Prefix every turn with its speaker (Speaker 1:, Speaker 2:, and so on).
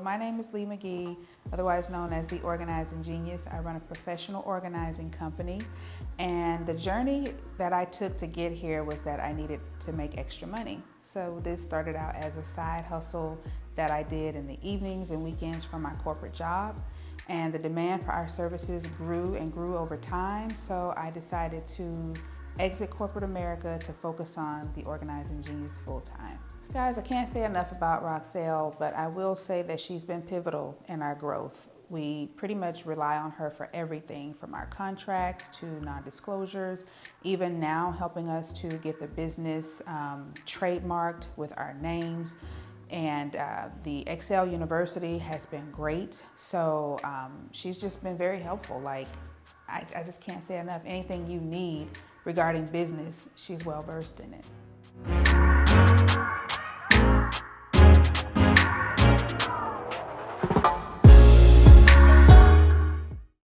Speaker 1: my name is Lee McGee, otherwise known as the Organizing Genius. I run a professional organizing company, and the journey that I took to get here was that I needed to make extra money. So this started out as a side hustle that I did in the evenings and weekends from my corporate job, and the demand for our services grew and grew over time, so I decided to exit corporate America to focus on the Organizing Genius full-time. Guys, I can't say enough about Roxelle, but I will say that she's been pivotal in our growth. We pretty much rely on her for everything, from our contracts to non-disclosures, even now helping us to get the business trademarked with our names. And the Excel University has been great, so she's just been very helpful. Like, I just can't say enough. Anything you need regarding business, she's well versed in it.